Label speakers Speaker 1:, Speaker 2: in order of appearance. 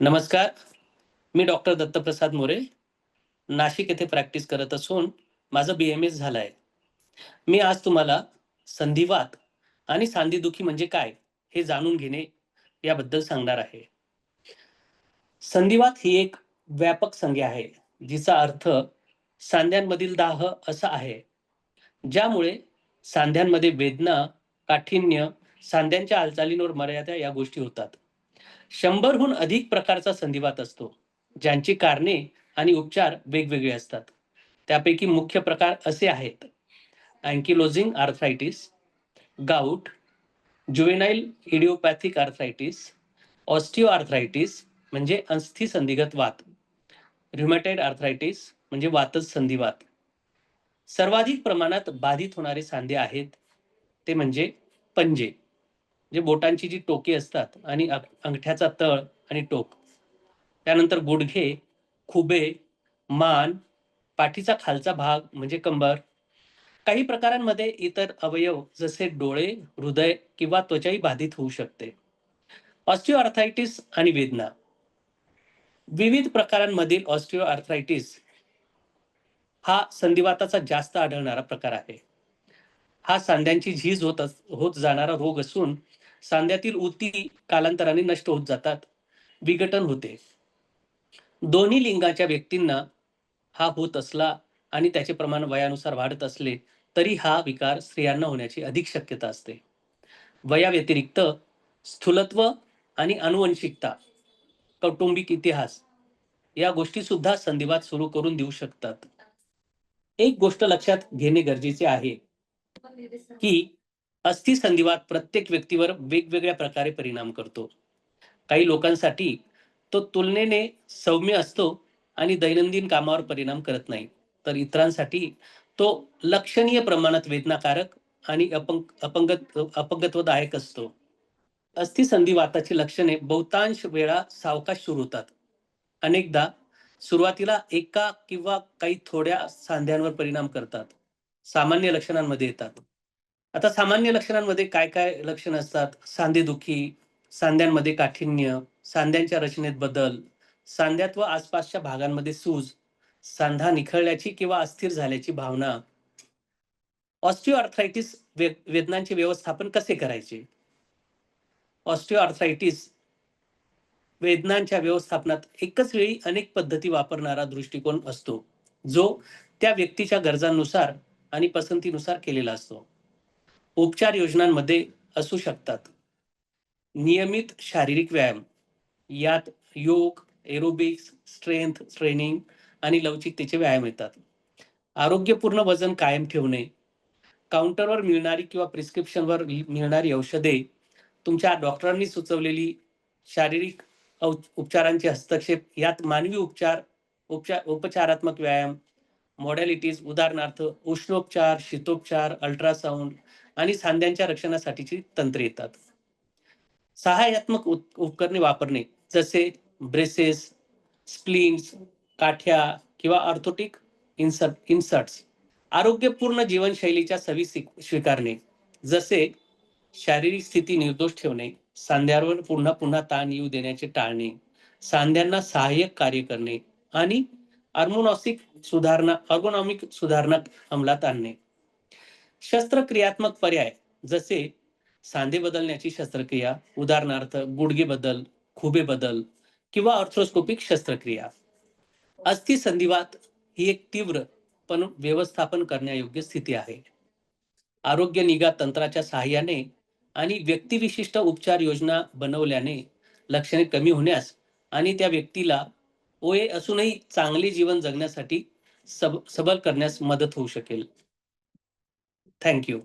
Speaker 1: नमस्कार. मी डॉक्टर दत्तप्रसाद मोरे, नाशिक येथे प्रॅक्टिस करत असून माझं BMS झालं आहे. मी आज तुम्हाला संधिवात आणि सांधेदुखी म्हणजे काय, हे जाणून घेणे याबद्दल सांगणार आहे. संधिवात ही एक व्यापक संज्ञा आहे, जिचा अर्थ सांध्यांमधील दाह असा आहे, ज्यामुळे सांध्यांमध्ये वेदना, काठिण्य, सांध्यांच्या हालचालींवर मर्यादा या गोष्टी होतात. 100हून अधिक प्रकारचा संधिवात असतो, ज्यांची कारणे आणि उपचार वेगवेगळे असतात. त्यापैकी मुख्य प्रकार असे आहेत: ankylosing arthritis, gout, juvenile idiopathic arthritis, osteoarthritis म्हणजे अस्थिसंधिगत वात, ऱ्युमॅटॉइड आर्थरायटिस म्हणजे वातज संधिवात. सर्वाधिक प्रमाणात बाधित होणारे सांधे आहेत ते म्हणजे पंजे, जे बोटांची जी टोके असतात आणि अंगठ्याचा तळ आणि टोक. त्यानंतर गुडघे, खुबे, मान, पाठीचा खालचा भाग म्हणजे कंबर. काही प्रकारांमध्ये इतर अवयव जसे डोळे, हृदय किंवा त्वचाही बाधित होऊ शकते. ऑस्टिओआर्थरायटिस आणि वेदना. विविध प्रकारांमधील ऑस्टिओआर्थरायटिस हा संधिवाताचा जास्त आढळणारा प्रकार आहे. हा सांध्यांची झीज होत जाणारा रोग असून सांध्यातील ऊती कालांतराने नष्ट होत जातात, विघटन होते. दोन्ही लिंगाच्या व्यक्तींना हा होत असला आणि त्याचे प्रमाण वयानुसार वाढत असले तरी हा विकार स्त्रियांना होण्याची अधिक शक्यता असते. वयाव्यतिरिक्त स्थूलत्व आणि आनुवंशिकता, कौटुंबिक इतिहास या गोष्टी सुद्धा संधिवात सुरू करून देऊ शकतात. एक गोष्ट लक्षात घेणे गरजेचे आहे की अस्थिसंधिवात प्रत्येक व्यक्तीवर वेगवेगळ्या प्रकारे परिणाम करतो. काही लोकांसाठी तो तुलनेने सौम्य असतो आणि दैनंदिन कामावर परिणाम करत नाही, तर इतरांसाठी तो लक्षणीय प्रमाणात वेदनाकारक आणि अपंगत्वदायक असतो. अस्थिसंधिवाताची लक्षणे बहुतांश वेळा सावकाश सुरू होतात. अनेकदा सुरुवातीला एका किंवा काही थोड्या सांध्यांवर परिणाम करतात. सामान्य लक्षणांमध्ये येतात. आता सामान्य लक्षणांमध्ये काय काय लक्षणं असतात? सांधेदुखी, सांध्यांमध्ये काठिण्य, सांध्यांच्या रचनेत बदल, सांध्यात व आसपासच्या भागांमध्ये सूज, सांधा निखळल्याची किंवा अस्थिर झाल्याची भावना. ऑस्टिओआर्थरायटिस वेदनांचे व्यवस्थापन कसे करायचे? ऑस्टिओआर्थरायटिस वेदनांच्या व्यवस्थापनात एकच वेळी अनेक पद्धती वापरणारा दृष्टिकोन असतो, जो त्या व्यक्तीच्या गरजांनुसार आणि पसंतीनुसार केलेला असतो. उपचार योजनांमध्ये असू शकतात नियमित शारीरिक व्यायाम, यात योग, एरोबिक्स, स्ट्रेंथ ट्रेनिंग आणि लवचिकतेचे व्यायाम येतात. आरोग्यपूर्ण वजन कायम ठेवणे, काउंटरवर मिळणारी किंवा प्रिस्क्रिप्शनवर मिळणारी औषधे, तुमच्या डॉक्टरांनी सुचवलेली शारीरिक उपचारांचे हस्तक्षेप, यात मानवी उपचारात्मक व्यायाम, मॉडॅलिटीज उदाहरणार्थ उष्णोपचार, शीतोपचार, अल्ट्रासाऊंड आणि सांध्यांच्या रक्षणासाठीची तंत्रे येतात. सहाय्यात्मक उपकरणे वापरणे जसे ब्रेसेस, स्प्लिंट्स, काठ्या किंवा ऑर्थोटिक इन्सर्ट्स. आरोग्यपूर्ण जीवनशैलीच्या सवयी स्वीकारणे जसे शारीरिक स्थिती निर्दोष ठेवणे, सांध्यावर पुन्हा पुन्हा ताण येऊ देण्याचे टाळणे, सांध्यांना सहाय्यक कार्य करणे आणि अर्गोनॉमिक सुधारणा अंमलात आणणे. शस्त्रक्रियात्मक पर्याय जसे सांधे बदलण्याची शस्त्रक्रिया, उदाहरणार्थ गुडघे बदल, खुबे बदल किंवा ऑर्थ्रोस्कोपिक शस्त्रक्रिया. अस्थिसंधिवात ही एक तीव्र पण व्यवस्थापन करण्यायोग्य स्थिती आहे. आरोग्य निगा तंत्राच्या सहाय्याने आणि व्यक्तिविशिष्ट उपचार योजना बनवल्याने लक्षणे कमी होण्यास आणि त्या व्यक्तीला OA असूनही चांगले जीवन जगण्यासाठी सबल करण्यास मदत होऊ शकेल. Thank you.